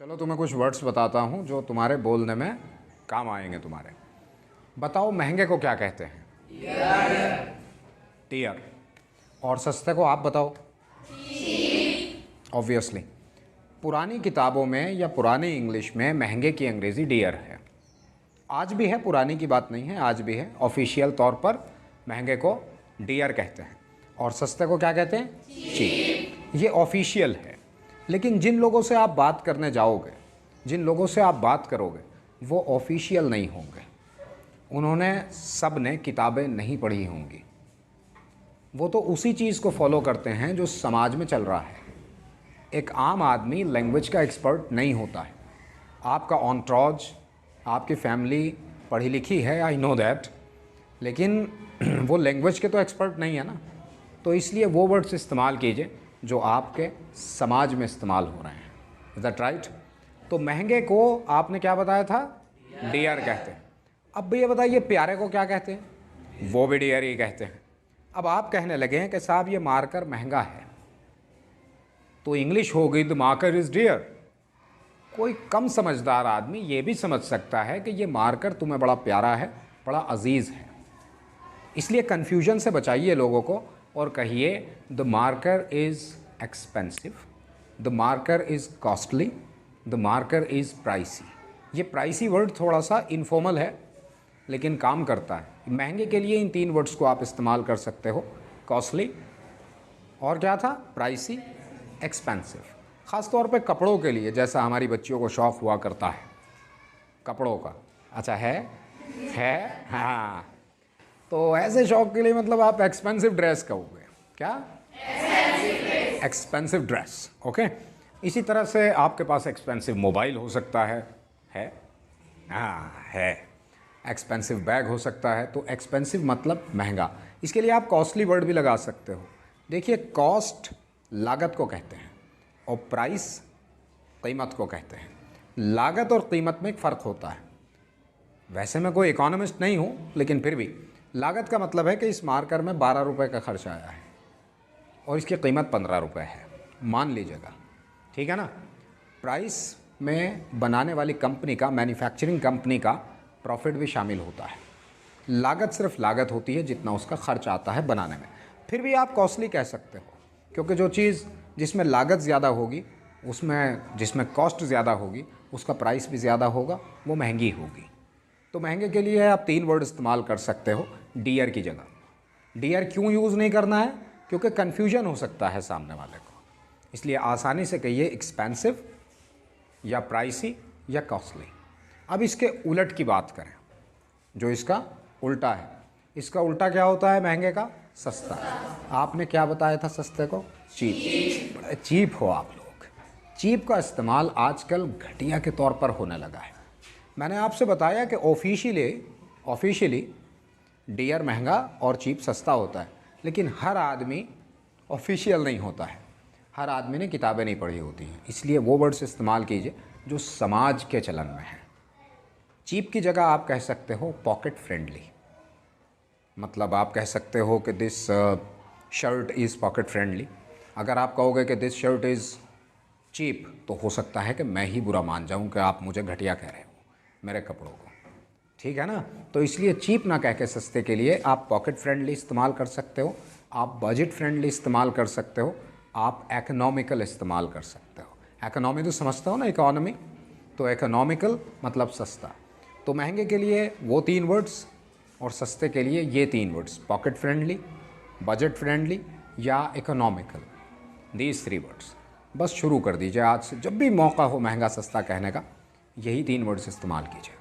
तो चलो तुम्हें कुछ वर्ड्स बताता हूँ जो तुम्हारे बोलने में काम आएंगे तुम्हारे। बताओ महंगे को क्या कहते हैं? टियर। और सस्ते को आप बताओ। ऑब्वियसली पुरानी किताबों में या पुरानी इंग्लिश में महंगे की अंग्रेज़ी डियर है। आज भी है, पुरानी की बात नहीं है, आज भी है। ऑफिशियल तौर पर महंगे को डियर कहते हैं और सस्ते को क्या कहते हैं? चीप। ये ऑफिशियल है। लेकिन जिन लोगों से आप बात करने जाओगे, जिन लोगों से आप बात करोगे, वो ऑफिशियल नहीं होंगे। उन्होंने सब ने किताबें नहीं पढ़ी होंगी। वो तो उसी चीज़ को फॉलो करते हैं जो समाज में चल रहा है। एक आम आदमी लैंग्वेज का एक्सपर्ट नहीं होता है। आपका ऑन्ट्रॉज, आपकी फैमिली पढ़ी लिखी है, आई नो दैट, लेकिन वो लैंग्वेज के तो एक्सपर्ट नहीं है ना। तो इसलिए वो वर्ड्स इस्तेमाल कीजिए जो आपके समाज में इस्तेमाल हो रहे हैं। Is that right? तो महंगे को आपने क्या बताया था? डियर कहते हैं। अब भैया बताइए प्यारे को क्या कहते हैं? वो भी डियर ही कहते हैं। अब आप कहने लगे हैं कि साहब ये मार्कर महंगा है, तो इंग्लिश हो गई द मार्कर इज़ डियर। कोई कम समझदार आदमी ये भी समझ सकता है कि ये मार्कर तुम्हें बड़ा प्यारा है, बड़ा अजीज़ है। इसलिए कन्फ्यूजन से बचाइए लोगों को और कहिए the marker is expensive, the marker is costly, the marker is pricey. ये प्राइसी वर्ड थोड़ा सा इनफॉर्मल है लेकिन काम करता है। महंगे के लिए इन तीन वर्ड्स को आप इस्तेमाल कर सकते हो, कॉस्टली और क्या था? Pricey, expensive. ख़ास तौर पे कपड़ों के लिए, जैसा हमारी बच्चियों को शौक़ हुआ करता है कपड़ों का। अच्छा है हाँ, तो ऐसे शौक़ के लिए मतलब आप एक्सपेंसिव ड्रेस कहोगे क्या? Expensive dress, okay. इसी तरह से आपके पास एक्सपेंसिव मोबाइल हो सकता है हाँ है। एक्सपेंसिव बैग हो सकता है। तो एक्सपेंसिव मतलब महंगा। इसके लिए आप कॉस्टली वर्ड भी लगा सकते हो। देखिए, कॉस्ट लागत को कहते हैं और प्राइस कीमत को कहते हैं। लागत और कीमत में एक फ़र्क होता है। वैसे मैं कोई इकोनॉमिस्ट नहीं हूँ, लेकिन फिर भी लागत का मतलब है कि इस मार्कर में 12 रुपये का खर्च आया है और इसकी कीमत 15 रुपये है, मान लीजिएगा, ठीक है ना। प्राइस में बनाने वाली कंपनी का, मैन्युफैक्चरिंग कंपनी का प्रॉफिट भी शामिल होता है। लागत सिर्फ लागत होती है जितना उसका खर्च आता है बनाने में। फिर भी आप कॉस्टली कह सकते हो, क्योंकि जो चीज़ जिसमें लागत ज़्यादा होगी, उसमें जिसमें कॉस्ट ज़्यादा होगी, उसका प्राइस भी ज़्यादा होगा, वो महंगी होगी। तो महंगे के लिए आप तीन वर्ड इस्तेमाल कर सकते हो डियर की जगह। डियर क्यों यूज़ नहीं करना है? क्योंकि कन्फ्यूजन हो सकता है सामने वाले को। इसलिए आसानी से कहिए एक्सपेंसिव या प्राइसी या कॉस्टली। अब इसके उलट की बात करें, जो इसका उल्टा है। इसका उल्टा क्या होता है महंगे का? सस्ता। आपने क्या बताया था सस्ते को? चीप। बड़े चीप हो आप लोग। चीप का इस्तेमाल आजकल घटिया के तौर पर होने लगा है। मैंने आपसे बताया कि ऑफिशियली डियर महंगा और चीप सस्ता होता है, लेकिन हर आदमी ऑफिशियल नहीं होता है। हर आदमी ने किताबें नहीं पढ़ी होती हैं। इसलिए वो वर्ड्स इस्तेमाल कीजिए जो समाज के चलन में है। चीप की जगह आप कह सकते हो पॉकेट फ्रेंडली। मतलब आप कह सकते हो कि this shirt is pocket friendly. अगर आप कहोगे कि दिस शर्ट इज़ चीप, तो हो सकता है कि मैं ही बुरा मान जाऊं कि आप मुझे घटिया कह रहे हो मेरे कपड़ों को, ठीक है ना। तो इसलिए चीप ना कह के सस्ते के लिए आप पॉकेट फ्रेंडली इस्तेमाल कर सकते हो, आप बजट फ्रेंडली इस्तेमाल कर सकते हो, आप इकोनॉमिकल इस्तेमाल कर सकते हो। इकोनॉमी तो समझते हो ना, इकोनॉमी, तो इकोनॉमिकल मतलब सस्ता। तो महंगे के लिए वो तीन वर्ड्स और सस्ते के लिए ये तीन words, pocket friendly, budget friendly या इकोनॉमिकल। दीज थ्री वर्ड्स बस शुरू कर दीजिए आज से। जब भी मौका हो महंगा सस्ता कहने का, यही तीन वर्ड्स इस्तेमाल कीजिए।